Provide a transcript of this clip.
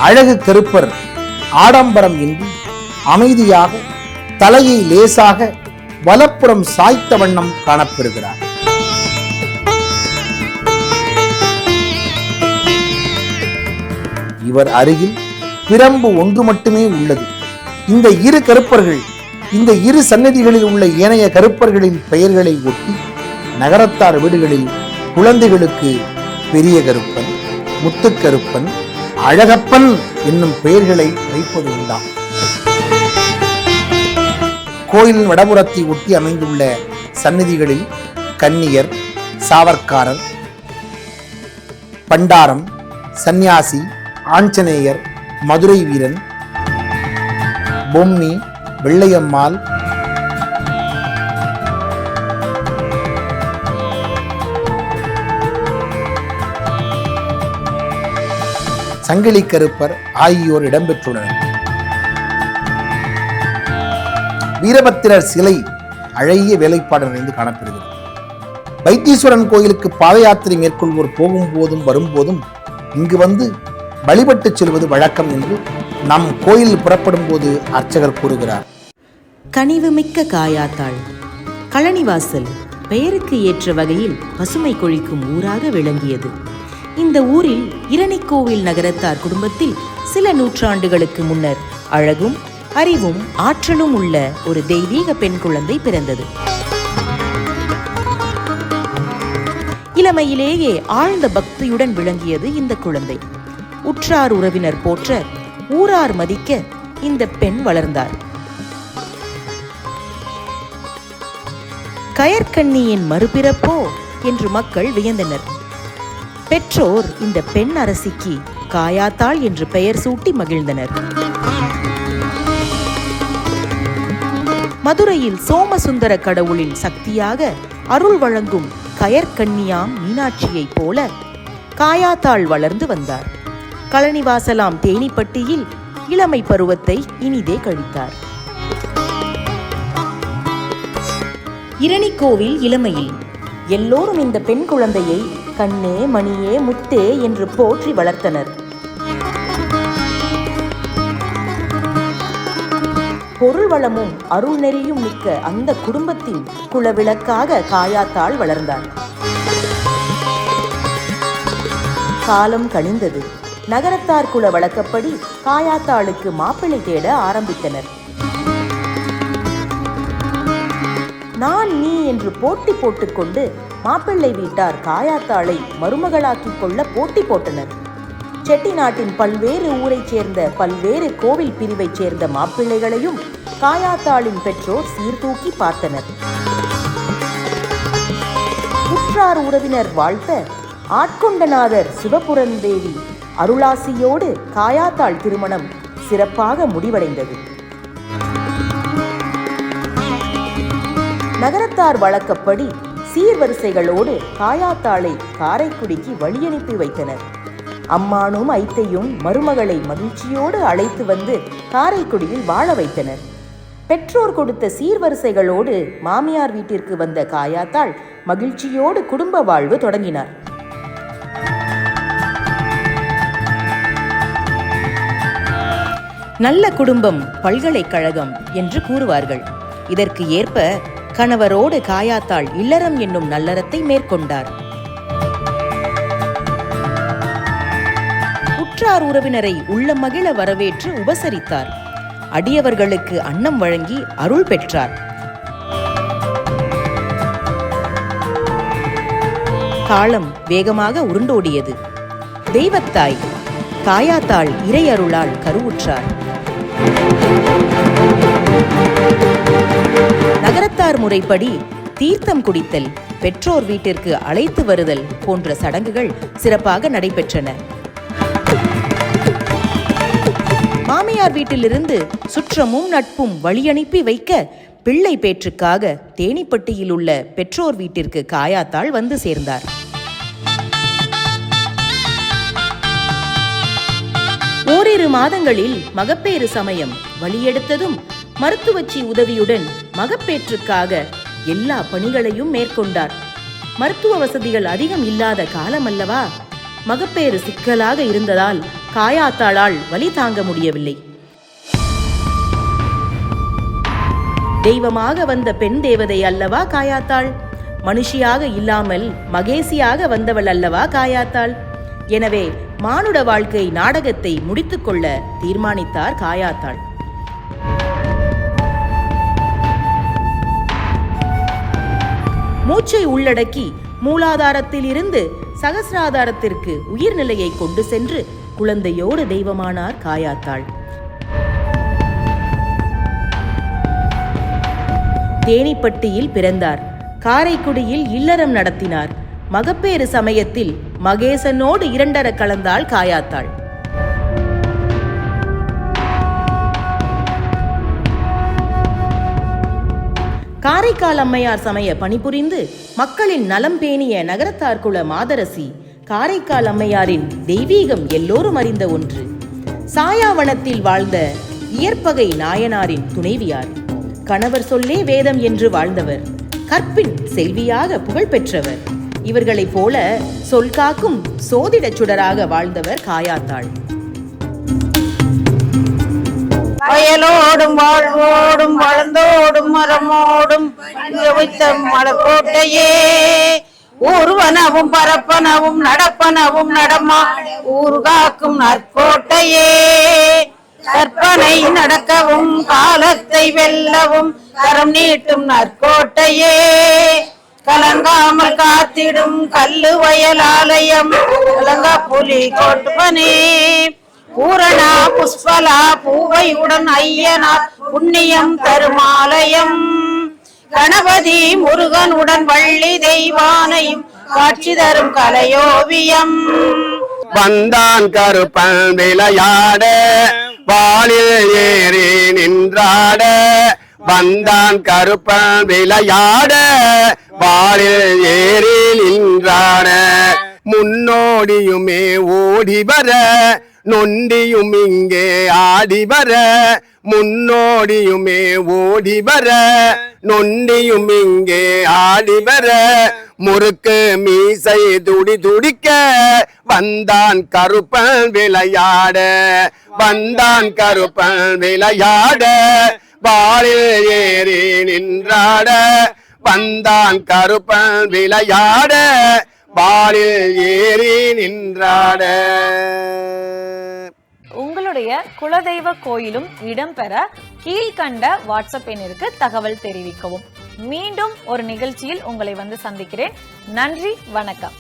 அழகு கருப்பர் ஆடம்பரம் இன்றி அமைதியாக தலையை லேசாக வலப்புறம் சாய்த்த வண்ணம் காணப்பெறுகிறார். இவர் அருகில் பிரம்பு ஒன்று மட்டுமே உள்ளது. இந்த இரு கருப்பர்கள் இந்த இரு சன்னதிகளில் உள்ள ஏனைய கருப்பர்களின் பெயர்களை ஒட்டி நகரத்தார் வீடுகளில் குழந்தைகளுக்கு பெரிய கருப்பன், முத்துக்கருப்பன், அழகப்பன் என்னும் பெயர்களை வைப்பது உண்டாம். கோயிலின் வடபுறத்தை ஒட்டி அமைந்துள்ள சந்நிதிகளில் கன்னியர், சாவர்க்காரர், பண்டாரம், சந்நியாசி, ஆஞ்சநேயர், மதுரை வீரன், பொம்மி, வெள்ளையம்மாள், சங்கிலி கருப்பர் ஆகியோர் இடம்பெற்றுள்ளனர். வீரபத்திரர் சிலை அழகிய வேலைப்பாடு நிறைந்து காணப்படுகிறது. வைத்தீஸ்வரன் கோயிலுக்கு பாத யாத்திரை மேற்கொள்வோர் போகும்போதும் வரும்போதும் இங்கு வந்து வழிபட்டு செல்வது வழக்கம் என்று நம் கோயில் புறப்படும் போது அர்ச்சகர் கூறுகிறார். கனிவுமிக்க காயாத்தாள் கழனிவாசல் பெயருக்கு ஏற்ற வகையில் பசுமை கொழிக்கும் ஊராக விளங்கியது. இந்த ஊரில் இரணிக்கோவில் நகரத்தார் குடும்பத்தில் சில நூற்றாண்டுகளுக்கு முன்னர் அழகும் அறிவும் ஆற்றலும் உள்ள ஒரு தெய்வீக பெண் குழந்தை பிறந்தது. இளமையிலேயே ஆழ்ந்த பக்தியுடன் விளங்கியது இந்த குழந்தை. உற்றார் உறவினர் போற்ற, ஊரார் மதிக்க இந்த பெண் வளர்ந்தார். கயற்கண்ணியின் மறுபிறப்போ என்று மக்கள் வியந்தனர். பெற்றோர் இந்த பெண் அரசிக்கு காயாத்தாள் என்று பெயர் சூட்டி மகிழ்ந்தனர். மதுரையில் சோமசுந்தர கடவுளின் சக்தியாக அருள் வழங்கும் கயற்கண்ணியாம் மீனாட்சியைப் போல காயாத்தாள் வளர்ந்து வந்தார். கழனிவாசலாம் தேனிப்பட்டியில் இளமை பருவத்தை இனிதே கழித்தார். இரணிக்கோவில் இளமையில் எல்லோரும் இந்த பெண் குழந்தையை கண்ணே, மணியே, முத்தே என்று போற்றி வளர்த்தனர். பொருள் வளமும் அருள் நெறியும் மிக்க அந்த குடும்பத்தின் குலவிளக்காக காயாத்தாள் வளர்ந்தார். காலம் கழிந்தது. நகரத்தார் குல வழக்கப்படி காயாத்தாளுக்கு மாப்பிள்ளை தேட ஆரம்பித்தனர். நான் நீ என்று போட்டி போட்டுக்கொண்டு மாப்பிள்ளை வீட்டார் காயாத்தாளை மருமகளாக்கிக் கொள்ள போட்டி போட்டனர். செட்டிநாட்டின் பல்வேறு ஊரைச் சேர்ந்த பல்வேறு கோவில் பிரிவைச் சேர்ந்த மாப்பிள்ளைகளையும் காயாத்தாளின் பெற்றோர் சீர்தூக்கி பார்த்தனர். உற்றார் உறவினர் வாழ்த்த ஆட்கொண்டநாதர் சிவபுரந்தேவி அருளாசியோடு காயாத்தாள் திருமணம் சிறப்பாக முடிவடைந்தது. நகரத்தார் வழக்கப்படி சீர்வரிசைகளோடு காயாத்தாளை காரைக்குடிக்கு வழியனுப்பி வைத்தனர். அம்மானும் ஐத்தையும் மருமகளை மகிழ்ச்சியோடு அழைத்து வந்து காரைக்குடியில் வாழ வைத்தனர். பெற்றோர் கொடுத்த சீர்வரிசைகளோடு மாமியார் வீட்டிற்கு வந்த காயாத்தாள் மகிழ்ச்சியோடு குடும்ப வாழ்வு தொடங்கினார். நல்ல குடும்பம் பல்கலைக்கழகம் என்று கூறுவார்கள். இதற்கு ஏற்ப கணவரோடு காயாத்தாள் இல்லறம் என்னும் நல்லறத்தை மேற்கொண்டார். உற்றார் உறவினரை உள்ள மகிழ வரவேற்று உபசரித்தார். அடியவர்களுக்கு அன்னம் வழங்கி அருள் பெற்றார். காலம் வேகமாக உருண்டோடியது. தெய்வத்தாய் காயாத்தாள் இறை அருளால் கருவுற்றார். நகரத்தார் முறைப்படி தீர்த்தம் குடித்தல், பெற்றோர் வீட்டிற்கு அழைத்து வருதல் போன்ற சடங்குகள் சிறப்பாக நடைபெற்றன. மாமியார் வீட்டிலிருந்து சுற்றமும் நட்பும் வழியனுப்பி வைக்க பிள்ளை பேற்றுக்காக தேனிப்பட்டியில் உள்ள பெற்றோர் வீட்டிற்கு காயாத்தாள் வந்து சேர்ந்தார். ஓரிரு மாதங்களில் மகப்பேறு சமயம் வழியெடுத்ததும் மருத்துவச்சி உதவியுடன் மகப்பேற்றுக்காக எல்லா பணிகளையும் மேற்கொண்டார். மருத்துவ வசதிகள் அதிகம் இல்லாத காலம் அல்லவா? மகப்பேறு சிக்கலாக இருந்ததால் காயாத்தாளால் வலி தாங்க முடியவில்லை. தெய்வமாக வந்த பெண் தேவதை அல்லவா காயாத்தாள்? மனுஷியாக இல்லாமல் மகேசியாக வந்தவள் அல்லவா காயாத்தாள்? எனவே மானுட வாழ்க்கை நாடகத்தை முடித்துக்கொள்ள தீர்மானித்தார் காயாத்தாள். மூச்சை உள்ளடக்கி மூலாதாரத்தில் இருந்து சகசிராதாரத்திற்கு உயிர்நிலையை கொண்டு சென்று குழந்தையோடு தெய்வமானார் காயாத்தாள். தேனிப்பட்டியில் பிறந்தார். காரைக்குடியில் இல்லறம் நடத்தினார். மகப்பேறு சமயத்தில் மகேசனோடு இரண்டர கலந்தாள் காயாத்தாள். காரைக்கால் அம்மையார் சமய பணிபுரிந்து மக்களின் நலம் பேணிய நகரத்தார் குல மாதரசி காரைக்கால் அம்மையாரின் தெய்வீகம் எல்லோரும் அறிந்த ஒன்று. சாயாவனத்தில் வாழ்ந்த இயற்பகை நாயனாரின் துணைவியார். கணவர் சொல்லே வேதம் என்று வாழ்ந்தவர். கற்பின் செல்வியாக புகழ் பெற்றவர். இவர்களைப் போல சொல் காக்கும் சோதிடச் சுடராக வாழ்ந்தவர் காயாத்தாள். வயலோடும் வாழ்வோடும் வளர்ந்தோடும் மரமோடும் வைத்த மலக்கோட்டையே, ஊர்வனவும் பரப்பனவும் நடப்பனவும் நடமா ஊர்காக்கும் நற்கோட்டையே, கற்பனை நடக்கவும் காலத்தை வெல்லவும் கரம் நீட்டும் நற்கோட்டையே, கலங்காமல் காத்திடும் கல்லு வயல் ஆலயம் கலங்கா புலி கோட்டுவனே, பூரணா புஷ்பலா பூவையுடன் ஐயனார் புண்ணியம் தருமாலயம், கணபதி முருகனுடன் வள்ளி தெய்வானையும் காட்சி தரும் கலையோவியம். வந்தான் கருப்பன் விளையாட வாளில் ஏறி நின்றாட, வந்தான் கருப்பன் விளையாட வாளில் ஏறி நின்றாட, முன்னோடியுமே ஓடி வர நொண்டியும் இங்கே ஆடி வர, முன்னோடியுமே ஓடி வர நொண்டியும் இங்கே ஆடி வர, முறுக்கு மீசை துடி துடிக்க வந்தான் கருப்பன் விளையாட, வந்தான் கருப்பன் விளையாட வாளில் ஏறி நின்றாட, வந்தான் கருப்பன் விளையாட வாளில் ஏறி நின்றாட. உங்களுடைய குலதெய்வ கோயிலும் இடம்பெற கீழ்கண்ட வாட்ஸ்அப் எண்ணிற்கு தகவல் தெரிவிக்கவும். மீண்டும் ஒரு நிகழ்ச்சியில் உங்களை வந்து சந்திக்கிறேன். நன்றி, வணக்கம்.